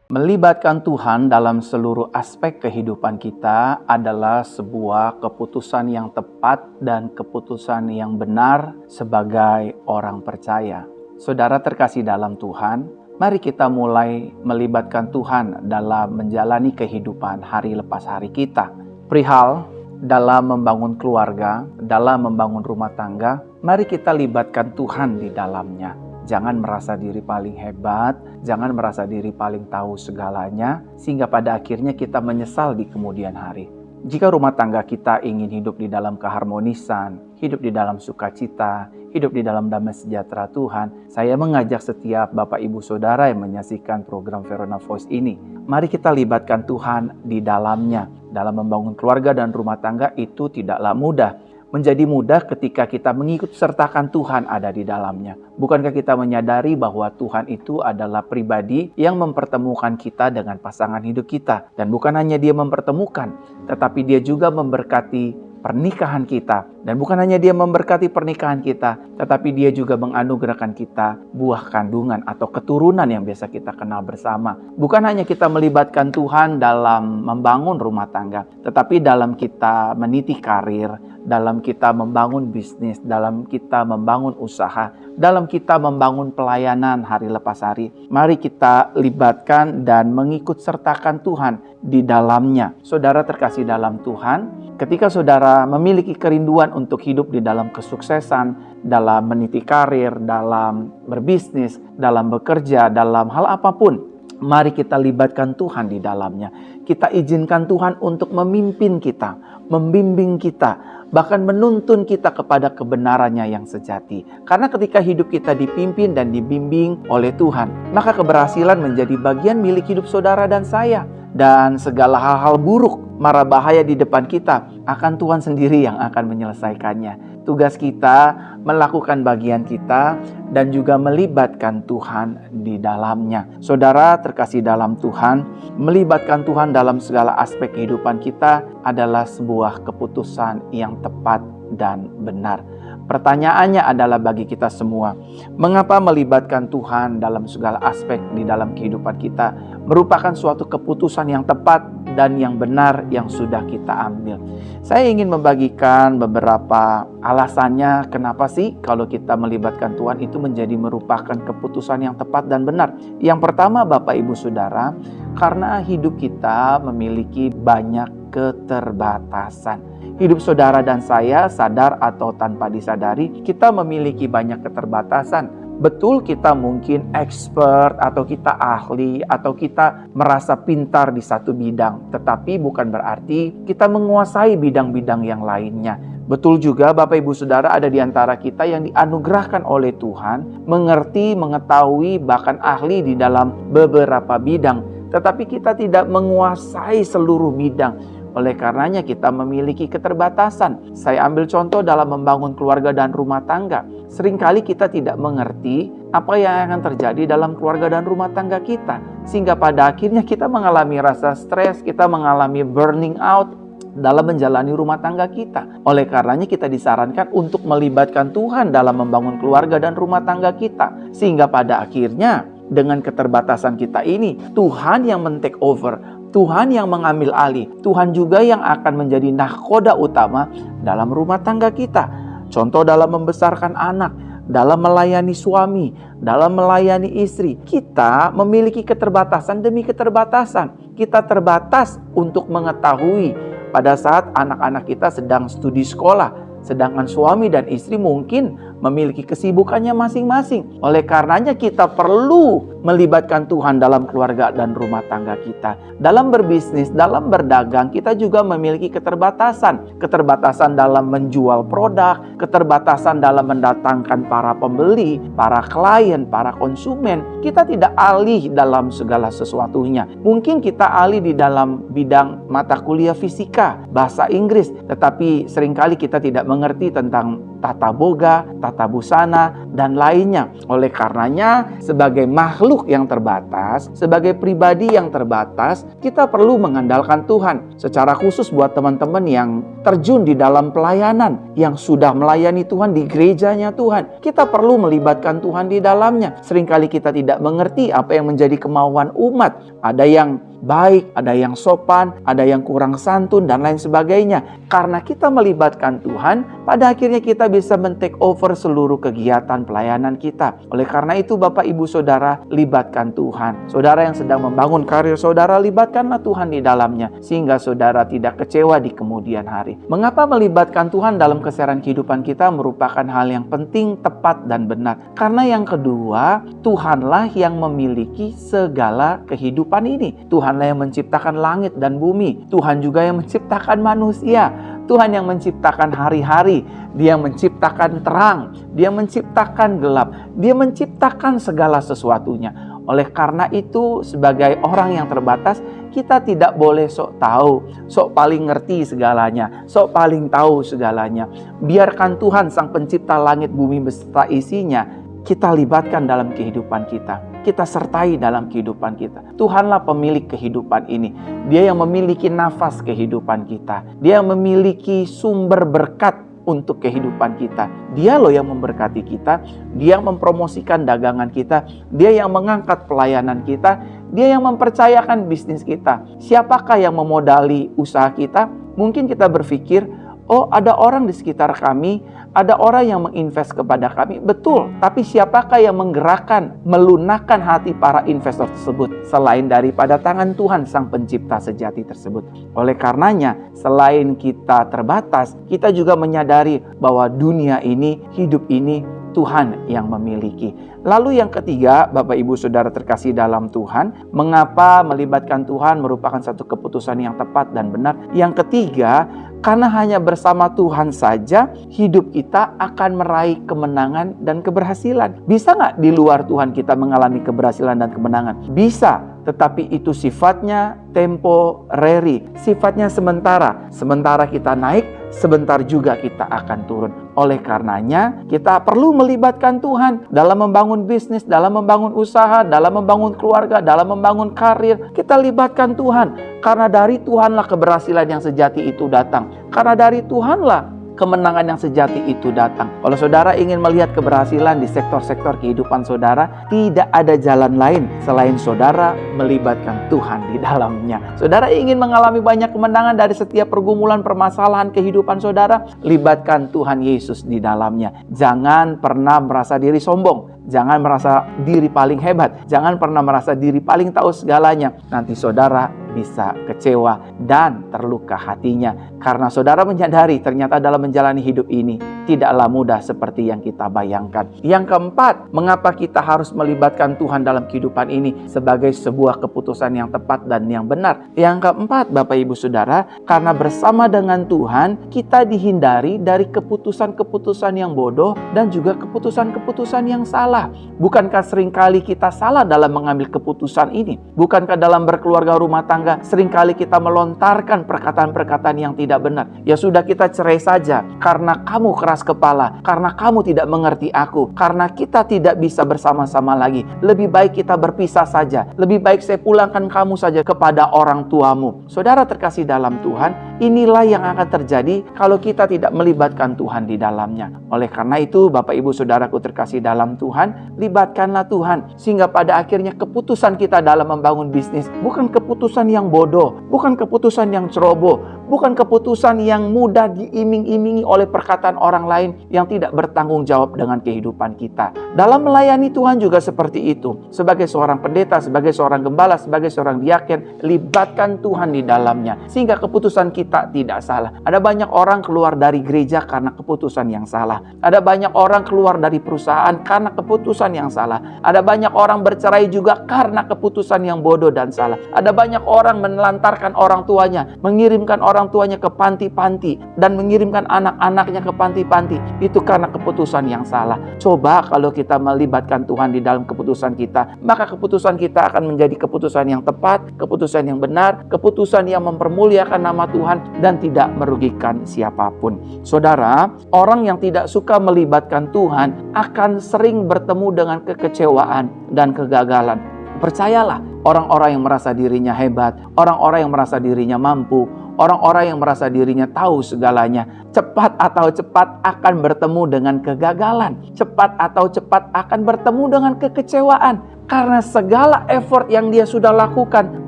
Melibatkan Tuhan dalam seluruh aspek kehidupan kita adalah sebuah keputusan yang tepat dan keputusan yang benar sebagai orang percaya. Saudara terkasih dalam Tuhan, mari kita mulai melibatkan Tuhan dalam menjalani kehidupan hari lepas hari kita. Perihal dalam membangun keluarga, dalam membangun rumah tangga, mari kita libatkan Tuhan di dalamnya. Jangan merasa diri paling hebat, jangan merasa diri paling tahu segalanya, sehingga pada akhirnya kita menyesal di kemudian hari. Jika rumah tangga kita ingin hidup di dalam keharmonisan, hidup di dalam sukacita, hidup di dalam damai sejahtera Tuhan, saya mengajak setiap Bapak Ibu Saudara yang menyaksikan program Verona Voice ini, mari kita libatkan Tuhan di dalamnya. Dalam membangun keluarga dan rumah tangga itu tidaklah mudah. Menjadi mudah ketika kita mengikut sertakan Tuhan ada di dalamnya. Bukankah kita menyadari bahwa Tuhan itu adalah pribadi yang mempertemukan kita dengan pasangan hidup kita. Dan bukan hanya Dia mempertemukan, tetapi Dia juga memberkati pernikahan kita. Dan bukan hanya Dia memberkati pernikahan kita, tetapi Dia juga menganugerahkan kita buah kandungan atau keturunan yang biasa kita kenal bersama. Bukan hanya kita melibatkan Tuhan dalam membangun rumah tangga, tetapi dalam kita meniti karir, dalam kita membangun bisnis, dalam kita membangun usaha, dalam kita membangun pelayanan hari lepas hari. Mari kita libatkan dan mengikut sertakan Tuhan di dalamnya. Saudara terkasih dalam Tuhan, ketika saudara memiliki kerinduan untuk hidup di dalam kesuksesan, dalam meniti karir, dalam berbisnis, dalam bekerja, dalam hal apapun, mari kita libatkan Tuhan di dalamnya. Kita izinkan Tuhan untuk memimpin kita, membimbing kita, bahkan menuntun kita kepada kebenarannya yang sejati. Karena ketika hidup kita dipimpin dan dibimbing oleh Tuhan, maka keberhasilan menjadi bagian milik hidup saudara dan saya. Dan segala hal-hal buruk, mara bahaya di depan kita, akan Tuhan sendiri yang akan menyelesaikannya. Tugas kita melakukan bagian kita dan juga melibatkan Tuhan di dalamnya. Saudara terkasih dalam Tuhan, melibatkan Tuhan dalam segala aspek kehidupan kita adalah sebuah keputusan yang tepat dan benar. Pertanyaannya adalah bagi kita semua, mengapa melibatkan Tuhan dalam segala aspek di dalam kehidupan kita merupakan suatu keputusan yang tepat dan yang benar yang sudah kita ambil. Saya ingin membagikan beberapa alasannya kenapa sih kalau kita melibatkan Tuhan itu menjadi merupakan keputusan yang tepat dan benar. Yang pertama, Bapak Ibu Saudara, karena hidup kita memiliki banyak keterbatasan. Hidup saudara dan saya, sadar atau tanpa disadari, kita memiliki banyak keterbatasan. Betul, kita mungkin expert atau kita ahli atau kita merasa pintar di satu bidang, tetapi bukan berarti kita menguasai bidang-bidang yang lainnya. Betul juga Bapak Ibu Saudara, ada di antara kita yang dianugerahkan oleh Tuhan, mengerti, mengetahui, bahkan ahli di dalam beberapa bidang, tetapi kita tidak menguasai seluruh bidang. Oleh karenanya kita memiliki keterbatasan. Saya ambil contoh dalam membangun keluarga dan rumah tangga. Seringkali kita tidak mengerti apa yang akan terjadi dalam keluarga dan rumah tangga kita. Sehingga pada akhirnya kita mengalami rasa stres, kita mengalami burning out dalam menjalani rumah tangga kita. Oleh karenanya kita disarankan untuk melibatkan Tuhan dalam membangun keluarga dan rumah tangga kita. Sehingga pada akhirnya dengan keterbatasan kita ini, Tuhan yang men-take over, Tuhan yang mengambil alih, Tuhan juga yang akan menjadi nahkoda utama dalam rumah tangga kita. Contoh dalam membesarkan anak, dalam melayani suami, dalam melayani istri. Kita memiliki keterbatasan demi keterbatasan. Kita terbatas untuk mengetahui pada saat anak-anak kita sedang studi sekolah, sedangkan suami dan istri mungkin memiliki kesibukannya masing-masing. Oleh karenanya kita perlu melibatkan Tuhan dalam keluarga dan rumah tangga kita. Dalam berbisnis, dalam berdagang, kita juga memiliki keterbatasan. Keterbatasan dalam menjual produk, keterbatasan dalam mendatangkan para pembeli, para klien, para konsumen. Kita tidak ahli dalam segala sesuatunya. Mungkin kita ahli di dalam bidang mata kuliah fisika, bahasa Inggris, tetapi seringkali kita tidak mengerti tentang tata boga, tata busana, dan lainnya. Oleh karenanya, sebagai makhluk yang terbatas, sebagai pribadi yang terbatas, kita perlu mengandalkan Tuhan. Secara khusus buat teman-teman yang terjun di dalam pelayanan, yang sudah melayani Tuhan di gerejanya Tuhan, kita perlu melibatkan Tuhan di dalamnya. Seringkali kita tidak mengerti apa yang menjadi kemauan umat. Ada yang baik, ada yang sopan, ada yang kurang santun, dan lain sebagainya. Karena kita melibatkan Tuhan, pada akhirnya kita bisa men-take over seluruh kegiatan pelayanan kita. Oleh karena itu, Bapak, Ibu, Saudara, libatkan Tuhan. Saudara yang sedang membangun karir saudara, libatkanlah Tuhan di dalamnya, sehingga saudara tidak kecewa di kemudian hari. Mengapa melibatkan Tuhan dalam keseharian kehidupan kita merupakan hal yang penting, tepat, dan benar? Karena yang kedua, Tuhanlah yang memiliki segala kehidupan ini. Tuhanlah yang menciptakan langit dan bumi. Tuhan juga yang menciptakan manusia. Tuhan yang menciptakan hari-hari. Dia menciptakan terang. Dia menciptakan gelap. Dia menciptakan segala sesuatunya. Oleh karena itu, sebagai orang yang terbatas, kita tidak boleh sok tahu, sok paling ngerti segalanya, sok paling tahu segalanya. Biarkan Tuhan, Sang Pencipta langit bumi beserta isinya, kita libatkan dalam kehidupan kita. Kita sertai dalam kehidupan kita. Tuhanlah pemilik kehidupan ini. Dia yang memiliki nafas kehidupan kita. Dia yang memiliki sumber berkat untuk kehidupan kita. Dia loh yang memberkati kita. Dia yang mempromosikan dagangan kita. Dia yang mengangkat pelayanan kita. Dia yang mempercayakan bisnis kita. Siapakah yang memodali usaha kita? Mungkin kita berpikir, oh, ada orang di sekitar kami, ada orang yang menginvest kepada kami. Betul, tapi siapakah yang menggerakkan, melunakkan hati para investor tersebut selain daripada tangan Tuhan, Sang Pencipta sejati tersebut. Oleh karenanya, selain kita terbatas, kita juga menyadari bahwa dunia ini, hidup ini, Tuhan yang memiliki. Lalu yang ketiga, Bapak, Ibu, Saudara terkasih dalam Tuhan, mengapa melibatkan Tuhan merupakan satu keputusan yang tepat dan benar? Yang ketiga, karena hanya bersama Tuhan saja hidup kita akan meraih kemenangan dan keberhasilan. Bisa nggak di luar Tuhan kita mengalami keberhasilan dan kemenangan? Bisa, tetapi itu sifatnya temporary, sifatnya sementara. Sementara kita naik, sebentar juga kita akan turun. Oleh karenanya, kita perlu melibatkan Tuhan dalam membangun bisnis, dalam membangun usaha, dalam membangun keluarga, dalam membangun karir. Kita libatkan Tuhan, karena dari Tuhanlah keberhasilan yang sejati itu datang. Karena dari Tuhanlah kemenangan yang sejati itu datang. Kalau saudara ingin melihat keberhasilan di sektor-sektor kehidupan saudara, tidak ada jalan lain selain saudara melibatkan Tuhan di dalamnya. Saudara ingin mengalami banyak kemenangan dari setiap pergumulan permasalahan kehidupan saudara, libatkan Tuhan Yesus di dalamnya. Jangan pernah merasa diri sombong. Jangan merasa diri paling hebat. Jangan pernah merasa diri paling tahu segalanya. Nanti saudara bisa kecewa dan terluka hatinya. Karena saudara menyadari ternyata dalam menjalani hidup ini tidaklah mudah seperti yang kita bayangkan. Yang keempat, mengapa kita harus melibatkan Tuhan dalam kehidupan ini sebagai sebuah keputusan yang tepat dan yang benar? Yang keempat, Bapak, Ibu, Saudara, karena bersama dengan Tuhan kita dihindari dari keputusan-keputusan yang bodoh dan juga keputusan-keputusan yang salah. Bukankah seringkali kita salah dalam mengambil keputusan ini? Bukankah dalam berkeluarga rumah tangga seringkali kita melontarkan perkataan-perkataan yang tidak benar? Ya sudah, kita cerai saja karena kamu keras kepala, karena kamu tidak mengerti aku, karena kita tidak bisa bersama-sama lagi. Lebih baik kita berpisah saja. Lebih baik saya pulangkan kamu saja kepada orang tuamu. Saudara terkasih dalam Tuhan, inilah yang akan terjadi kalau kita tidak melibatkan Tuhan di dalamnya. Oleh karena itu, Bapak, Ibu, Saudaraku terkasih dalam Tuhan, libatkanlah Tuhan, sehingga pada akhirnya keputusan kita dalam membangun bisnis bukan keputusan yang bodoh, bukan keputusan yang ceroboh, bukan keputusan yang mudah diiming-imingi oleh perkataan orang lain yang tidak bertanggung jawab dengan kehidupan kita. Dalam melayani Tuhan juga seperti itu. Sebagai seorang pendeta, sebagai seorang gembala, sebagai seorang diaken, libatkan Tuhan di dalamnya, sehingga keputusan kita tidak salah. Ada banyak orang keluar dari gereja karena keputusan yang salah. Ada banyak orang keluar dari perusahaan karena keputusan yang salah. Ada banyak orang bercerai juga karena keputusan yang bodoh dan salah. Ada banyak orang menelantarkan orang tuanya, mengirimkan orang orang tuanya ke panti-panti dan mengirimkan anak-anaknya ke panti-panti, itu karena keputusan yang salah. Coba kalau kita melibatkan Tuhan di dalam keputusan kita, maka keputusan kita akan menjadi keputusan yang tepat, keputusan yang benar, keputusan yang mempermuliakan nama Tuhan dan tidak merugikan siapapun. Saudara, orang yang tidak suka melibatkan Tuhan akan sering bertemu dengan kekecewaan dan kegagalan. Percayalah, orang-orang yang merasa dirinya hebat, orang-orang yang merasa dirinya mampu, orang-orang yang merasa dirinya tahu segalanya, cepat atau cepat akan bertemu dengan kegagalan, cepat atau cepat akan bertemu dengan kekecewaan. Karena segala effort yang dia sudah lakukan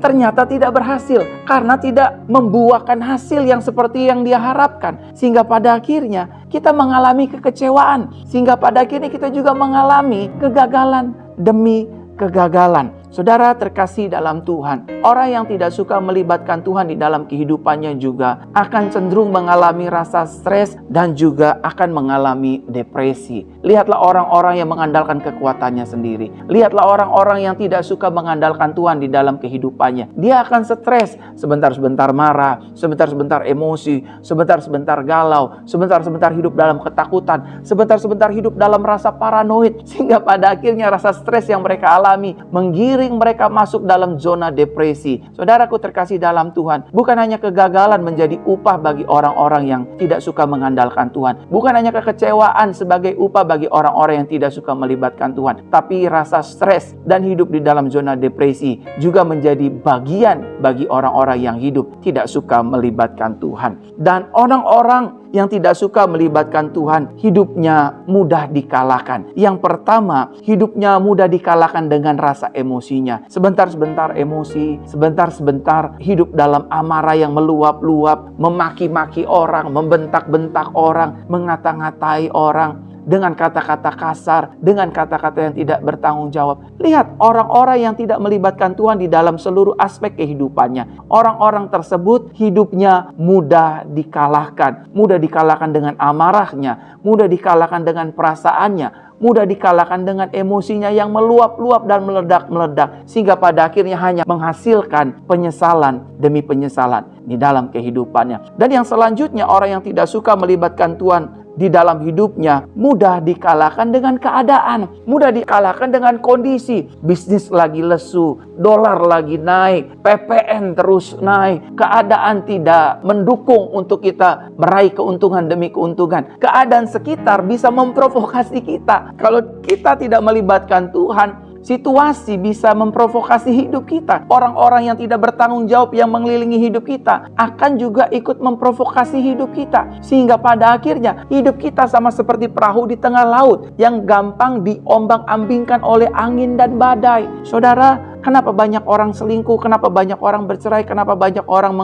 ternyata tidak berhasil, karena tidak membuahkan hasil yang seperti yang dia harapkan. Sehingga pada akhirnya kita mengalami kekecewaan, sehingga pada akhirnya kita juga mengalami kegagalan demi kegagalan. Saudara terkasih dalam Tuhan, orang yang tidak suka melibatkan Tuhan di dalam kehidupannya juga akan cenderung mengalami rasa stres dan juga akan mengalami depresi. Lihatlah orang-orang yang mengandalkan kekuatannya sendiri. Lihatlah orang-orang yang tidak suka mengandalkan Tuhan di dalam kehidupannya. Dia akan stres, sebentar-sebentar marah, sebentar-sebentar emosi, sebentar-sebentar galau, sebentar-sebentar hidup dalam ketakutan, sebentar-sebentar hidup dalam rasa paranoid, sehingga pada akhirnya rasa stres yang mereka alami menggiring mereka masuk dalam zona depresi. Saudaraku terkasih dalam Tuhan, bukan hanya kegagalan menjadi upah bagi orang-orang yang tidak suka mengandalkan Tuhan, bukan hanya kekecewaan sebagai upah bagi orang-orang yang tidak suka melibatkan Tuhan, tapi rasa stres dan hidup di dalam zona depresi juga menjadi bagian bagi orang-orang yang hidup tidak suka melibatkan Tuhan. Dan orang-orang yang tidak suka melibatkan Tuhan, hidupnya mudah dikalahkan. Yang pertama, hidupnya mudah dikalahkan dengan rasa emosinya. Sebentar-sebentar emosi, sebentar-sebentar hidup dalam amarah yang meluap-luap, memaki-maki orang, membentak-bentak orang, mengata-ngatai orang dengan kata-kata kasar, dengan kata-kata yang tidak bertanggung jawab. Lihat, orang-orang yang tidak melibatkan Tuhan di dalam seluruh aspek kehidupannya, orang-orang tersebut hidupnya mudah dikalahkan dengan amarahnya, mudah dikalahkan dengan perasaannya, mudah dikalahkan dengan emosinya yang meluap-luap dan meledak-meledak, sehingga pada akhirnya hanya menghasilkan penyesalan demi penyesalan di dalam kehidupannya. Dan yang selanjutnya, orang yang tidak suka melibatkan Tuhan di dalam hidupnya mudah dikalahkan dengan keadaan, mudah dikalahkan dengan kondisi. Bisnis lagi lesu, dolar lagi naik, PPN terus naik, keadaan tidak mendukung untuk kita meraih keuntungan demi keuntungan. Keadaan sekitar bisa memprovokasi kita. Kalau kita tidak melibatkan Tuhan, situasi bisa memprovokasi hidup kita. Orang-orang yang tidak bertanggung jawab yang mengelilingi hidup kita akan juga ikut memprovokasi hidup kita. Sehingga pada akhirnya hidup kita sama seperti perahu di tengah laut yang gampang diombang-ambingkan oleh angin dan badai. Saudara, kenapa banyak orang selingkuh? Kenapa banyak orang bercerai? Kenapa banyak orang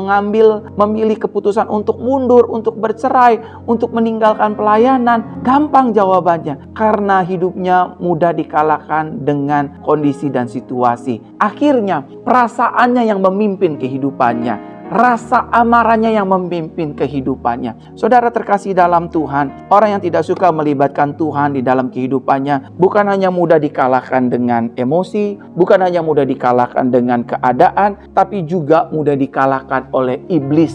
memilih keputusan untuk mundur, untuk bercerai, untuk meninggalkan pelayanan? Gampang jawabannya. Karena hidupnya mudah dikalahkan dengan kondisi dan situasi. Akhirnya perasaannya yang memimpin kehidupannya. Rasa amarahnya yang memimpin kehidupannya. Saudara terkasih dalam Tuhan, orang yang tidak suka melibatkan Tuhan di dalam kehidupannya bukan hanya mudah dikalahkan dengan emosi, bukan hanya mudah dikalahkan dengan keadaan, tapi juga mudah dikalahkan oleh iblis.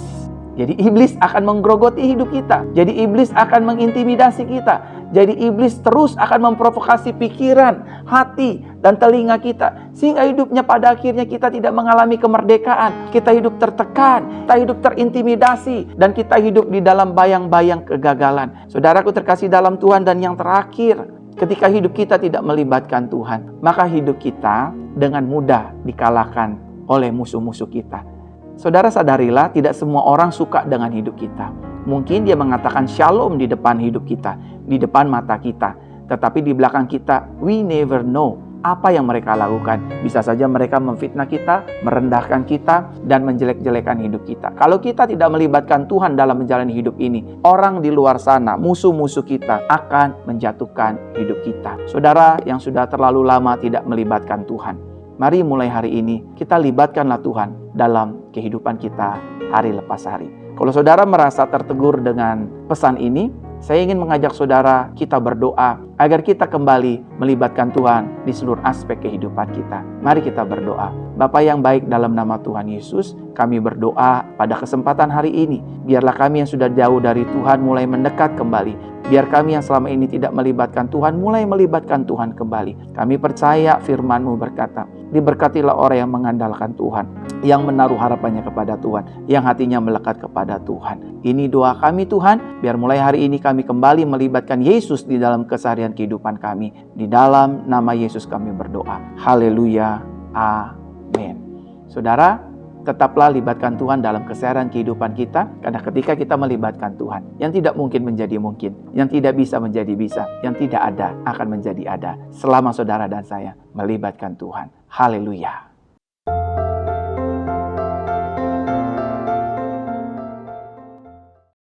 Jadi iblis akan menggerogoti hidup kita. Jadi iblis akan mengintimidasi kita. Jadi iblis terus akan memprovokasi pikiran, hati, dan telinga kita. Sehingga hidupnya pada akhirnya kita tidak mengalami kemerdekaan. Kita hidup tertekan, kita hidup terintimidasi, dan kita hidup di dalam bayang-bayang kegagalan. Saudaraku terkasih dalam Tuhan, dan yang terakhir, ketika hidup kita tidak melibatkan Tuhan, maka hidup kita dengan mudah dikalahkan oleh musuh-musuh kita. Saudara sadarilah, tidak semua orang suka dengan hidup kita. Mungkin dia mengatakan shalom di depan hidup kita, di depan mata kita. Tetapi di belakang kita, we never know apa yang mereka lakukan. Bisa saja mereka memfitnah kita, merendahkan kita, dan menjelek-jelekan hidup kita. Kalau kita tidak melibatkan Tuhan dalam menjalani hidup ini, orang di luar sana, musuh-musuh kita akan menjatuhkan hidup kita. Saudara yang sudah terlalu lama tidak melibatkan Tuhan, mari mulai hari ini kita libatkanlah Tuhan dalam kehidupan kita hari lepas hari. Kalau saudara merasa tertegur dengan pesan ini, saya ingin mengajak saudara kita berdoa agar kita kembali melibatkan Tuhan di seluruh aspek kehidupan kita. Mari kita berdoa. Bapa yang baik, dalam nama Tuhan Yesus, kami berdoa pada kesempatan hari ini. Biarlah kami yang sudah jauh dari Tuhan mulai mendekat kembali. Biar kami yang selama ini tidak melibatkan Tuhan, mulai melibatkan Tuhan kembali. Kami percaya firman-Mu berkata, diberkatilah orang yang mengandalkan Tuhan, yang menaruh harapannya kepada Tuhan, yang hatinya melekat kepada Tuhan. Ini doa kami Tuhan, biar mulai hari ini kami kembali melibatkan Yesus di dalam keseharian kehidupan kami. Di dalam nama Yesus kami berdoa. Haleluya. Amin. Saudara, tetaplah libatkan Tuhan dalam keseharian kehidupan kita, karena ketika kita melibatkan Tuhan, yang tidak mungkin menjadi mungkin, yang tidak bisa menjadi bisa, yang tidak ada akan menjadi ada, selama saudara dan saya melibatkan Tuhan. Haleluya.